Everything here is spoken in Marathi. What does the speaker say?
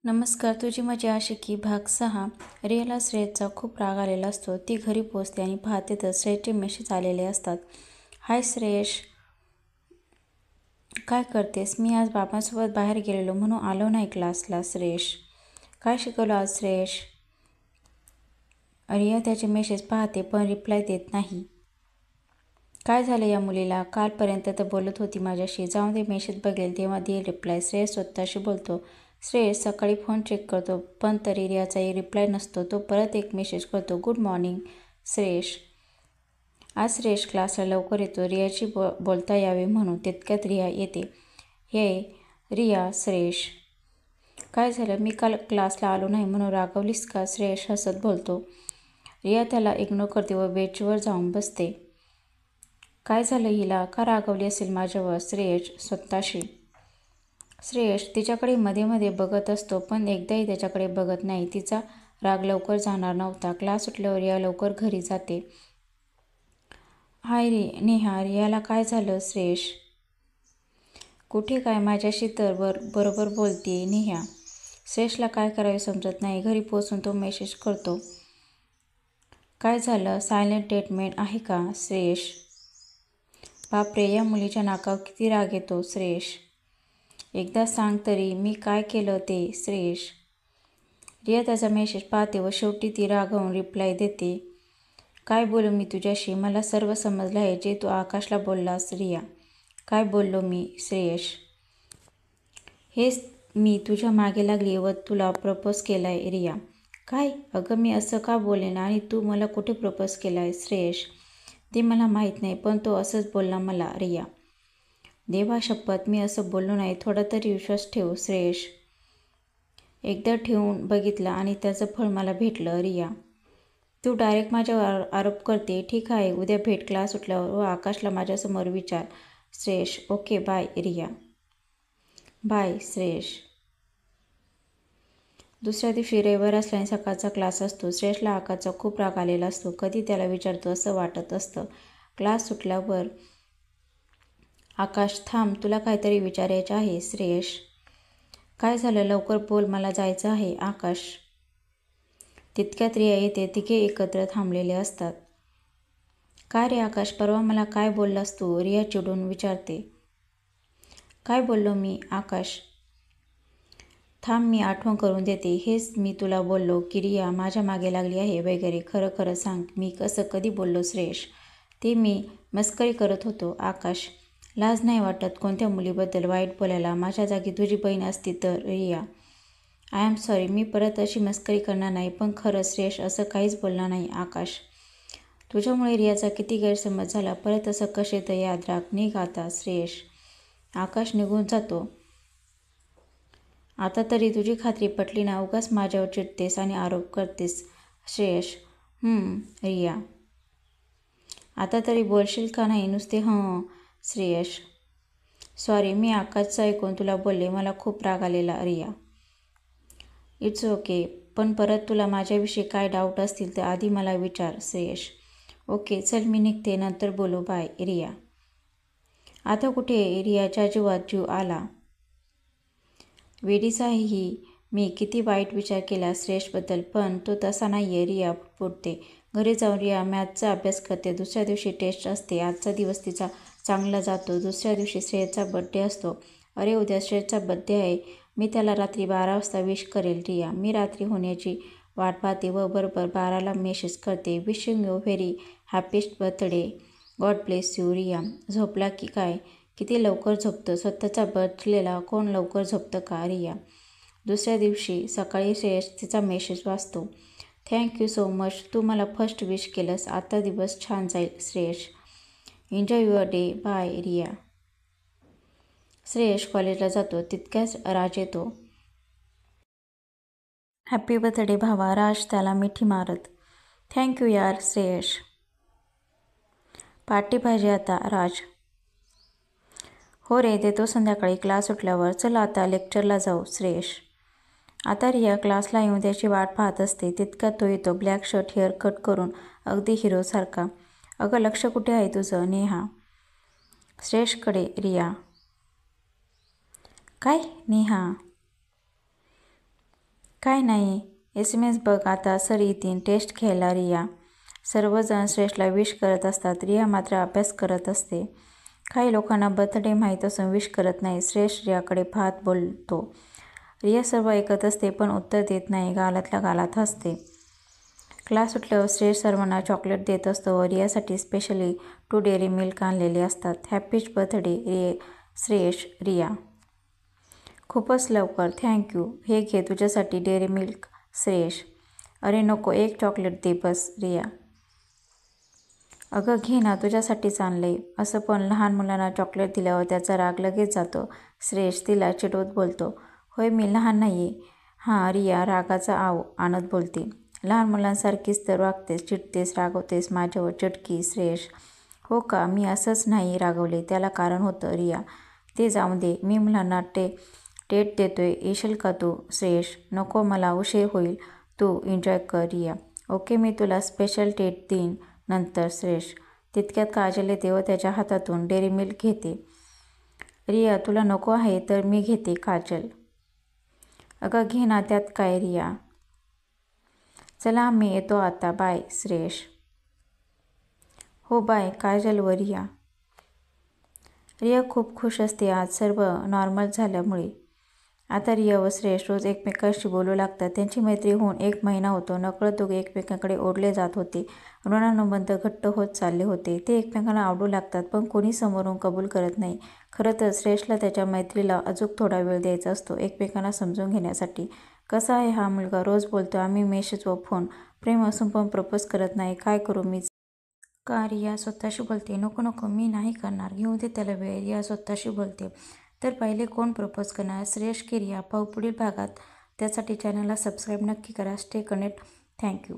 नमस्कार. तुझी मजा आशिकी भाग 6. रियाला श्रेयसचा खूप राग आलेला असतो. ती घरी पोहोचते आणि पाहते तर श्रेयसचे मेसेज आलेले असतात. हाय श्रेयस, काय करतेस? मी आज बाबांसोबत बाहेर गेलेलो म्हणून आलो नाही क्लासला. श्रेयस, काय शिकवलं आज श्रेयस? रिया त्याचे मेसेज पाहते पण रिप्लाय देत नाही. काय झालं या मुलीला? कालपर्यंत तर बोलत होती माझ्याशी. जाऊन ते मेसेज बघेल तेव्हा देईल रिप्लाय. श्रेयस स्वतःशी बोलतो. श्रेयस सकाळी फोन चेक करतो पण तरी रियाचाही रिप्लाय नसतो. तो परत एक मेसेज करतो. Good morning Shreyas. आज श्रेयस क्लासला लवकर येतो रियाची बोलता यावे म्हणून. तितक्यात रिया येते. हे रिया. श्रेयस, काय झालं? मी काल क्लासला आलो नाही म्हणून रागवलीस का? श्रेयस हसत बोलतो. रिया त्याला इग्नोर करते व बेंचवर जाऊन बसते. काय झालं हिला? का रागवली असेल माझ्यावर? श्रेयस स्वतःशी. श्रेयस तिच्याकडे मध्ये मध्ये बघत असतो पण एकदाही त्याच्याकडे बघत नाही. तिचा राग लवकर जाणार नव्हता. क्लास सुटल्यावर रिया लवकर घरी जाते. हाय नेहा. रियाला काय झालं? श्रेयस, कुठे काय, माझ्याशी तर बरोबर बोलते नेहा. श्रेयसला काय करावे समजत नाही. घरी पोहोचून तो मेसेज करतो. काय झालं? सायलेंट ट्रीटमेंट आहे का? श्रेयस, बापरे, या मुलीच्या नाकावर किती राग येतो. श्रेयस, एकदा सांग तरी मी काय केलं ते? श्रेयस. रिया त्याचा मेसेज पाहते व शेवटी ती रागावून रिप्लाय देते. काय बोलू मी तुझ्याशी? मला सर्व समजलं आहे जे तू आकाशला बोललास. रिया, काय बोललो मी? श्रेयस, हेच मी तुझ्या मागे लागली व तुला प्रपोज केलाय. रिया, काय? अगं मी असं का बोलेन आणि तू मला कुठे प्रपोज केलाय? श्रेयस, ते मला माहीत नाही पण तो असंच बोलला मला. रिया, देवा शपथ मी असं बोललो नाही. थोडा तरी विश्वास ठेव. श्रेयस, एकदा ठेवून बघितलं आणि त्याचं फळ मला भेटलं. रिया, तू डायरेक्ट माझ्यावर आरोप करते. ठीक आहे, उद्या भेट क्लास सुटल्यावर व आकाशला माझ्यासमोर विचार. Shreyas, okay bye. Riya, bye. Shreyas. दुसऱ्या दिवशी रविवार असल्याने सकाळचा क्लास असतो. श्रेयसला आकाशचा खूप राग आलेला असतो. कधी त्याला विचारतो असं वाटत असतं. क्लास सुटल्यावर आकाश, थांब, तुला काहीतरी विचारायचं आहे. श्रेयस, काय झालं? लवकर बोल, मला जायचं आहे. आकाश. तितक्यात रिया येते. तिघे एकत्र थांबलेले असतात. काय रे आकाश, परवा मला काय बोललास तू? रिया चिडून विचारते. काय बोललो मी? आकाश, थांब मी आठवण करून देते. हेच मी तुला बोललो की रिया माझ्या मागे लागली आहे वगैरे. खरं खरं सांग, मी कसं कधी बोललो? श्रेयस, ते मी मस्करी करत होतो. आकाश, लाज नाही वाटत कोणत्या मुलीबद्दल वाईट बोलायला? माझ्या जागी तुझी बहीण असती तर. रिया, आय एम सॉरी, मी परत अशी मस्करी करणार नाही. पण खरं श्रेयस असं काहीच बोलणार नाही. आकाश, तुझ्यामुळे रियाचा किती गैरसमज झाला. परत असं कसे तर याद राख. निघ आता. श्रेयस. आकाश निघून जातो. आता तरी तुझी खात्री पटली ना? उगाच माझ्यावर चिडतेस आणि आरोप करतेस. श्रेयस, रिया, आता तरी बोलशील का नाही? नुसते हं. श्रेयस, सॉरी, मी आकाशचं ऐकून तुला बोलले. मला खूप राग आलेला. रिया, इट्स ओके, पण परत तुला माझ्याविषयी काय डाऊट असतील तर आधी मला विचार. श्रेयस, ओके चल मी निघते, नंतर बोलू. बाय. रिया, आता कुठे? रियाच्या जीवात जीव आला. वेडीचाही मी किती वाईट विचार केला श्रेयसबद्दल, पण तो तसा नाहीये. रिया पुटते. घरी जाऊन रिया मॅथचा अभ्यास करते. दुसऱ्या दिवशी टेस्ट असते. आजचा दिवस तिचा चांगला जातो. दुसऱ्या दिवशी श्रेयसचा बर्थडे असतो. अरे उद्या श्रेयसचा बर्थडे आहे. मी त्याला रात्री 12 वाजता विश करेल. रिया, मी रात्री होण्याची वाट पाहते व बरोबर 12ला मेसेज करते. Wishing you very happiest birthday. God bless you. Riya, झोपला की काय? किती लवकर झोपतं? स्वतःचा बर्थडेला कोण लवकर झोपतं का? रिया, दुसऱ्या दिवशी सकाळी श्रेयस तिचा मेसेज वाचतो. थँक यू सो मच, तू मला फर्स्ट विश केलंस. आता दिवस छान जाईल. Shreyas, enjoy your day. Bye. Riya. Shreyas कॉलेजला जातो. तितक्याच राज येतो. हॅपी बर्थडे भावा. राज त्याला मिठी मारत. थँक यू यार. श्रेयस, पार्टी पाहिजे आता. राज, हो रे, देतो संध्याकाळी क्लास सुटल्यावर. चला आता लेक्चरला जाऊ. श्रेयस, आता रिया क्लासला येऊन त्याची वाट पाहत असते. तितक्यात तो येतो. ब्लॅक शर्ट, हेअर कट करून अगदी हिरोसारखा. अगं लक्ष कुठे आहे तुझं? नेहा. श्रेयसकडे. रिया, काय? नेहा, काय नाही, SMS बघ आता सर येतील टेस्ट घ्यायला. रिया. सर्वजण श्रेयसला विश करत असतात. रिया मात्र अभ्यास करत असते. काही लोकांना बर्थडे माहीत असून विश करत नाही. श्रेयस रियाकडे पाहत बोलतो. रिया सर्व ऐकत असते पण उत्तर देत नाही. गालातल्या गालात हसते. क्लास सुटल्यावर श्रेयस सर्वांना चॉकलेट देत असतो व रियासाठी स्पेशली 2 डेअरी मिल्क आणलेले असतात. हॅपीच बर्थडे श्रेयस. रिया. खूपच लवकर. Thank you. हे घे तुझ्यासाठी डेअरी मिल्क. श्रेयस. अरे नको, एक चॉकलेट दे बस. रिया. अगं घे ना, तुझ्यासाठीच आणलंय. असं पण लहान मुलांना चॉकलेट दिल्यावर त्याचा राग लगेच जातो. श्रेयस तिला चिडवत बोलतो. होय मी लहान नाहीये. हां. रिया रागाचा आव आणत बोलते. लहान मुलांसारखीच तर वागतेस, चिडतेस, रागवतेस, माझ्यावर चिडकी. श्रेयस. हो का, मी असंच नाही रागवले, त्याला कारण होतं. रिया. ते जाऊ दे, मी मुलांना टेट देतोय, येशील का तू. श्रेयस. नको, मला उशीर होईल, तू एन्जॉय कर. रिया. ओके, मी तुला स्पेशल टेट देईन नंतर. श्रेयस. तितक्यात काजल येते व त्याच्या हातातून डेअरी मिल्क घेते. रिया. तुला नको आहे तर मी घेते. काजल. अगं घे ना, त्यात काय. रिया. चला मी येतो आता, बाय. श्रेयस. हो बाय. काजल व रिया. रिया खूप खुश असते आज सर्व नॉर्मल झाल्यामुळे. आता रिया व श्रेयस रोज एकमेकांशी बोलू लागतात. त्यांची मैत्री होऊन 1 महिना होतो. नकळत दोघे एकमेकांकडे ओढले जात होते. ऋणानुबंध घट्ट होत चालले होते. ते एकमेकांना आवडू लागतात पण कोणी समोरून कबूल करत नाही. खरं तर श्रेयसला त्याच्या मैत्रीला अजून थोडा वेळ द्यायचा असतो एकमेकांना समजून घेण्यासाठी. कसा आहे हा मुलगा, रोज बोलतो आम्ही मेसेज व फोन. प्रेम असून पण प्रपोज करत नाही, काय करू मी. का. रिया स्वतःशी बोलते. नको नको, मी नाही करणार, घेऊ दे त्याला वेळ. रिया स्वतःशी बोलते. तर पहिले कोण प्रपोज करणार, श्रेयस की रिया. पाहू पुढील भागात. त्यासाठी चॅनलला सबस्क्राईब नक्की करा. Stay connect. Thank you.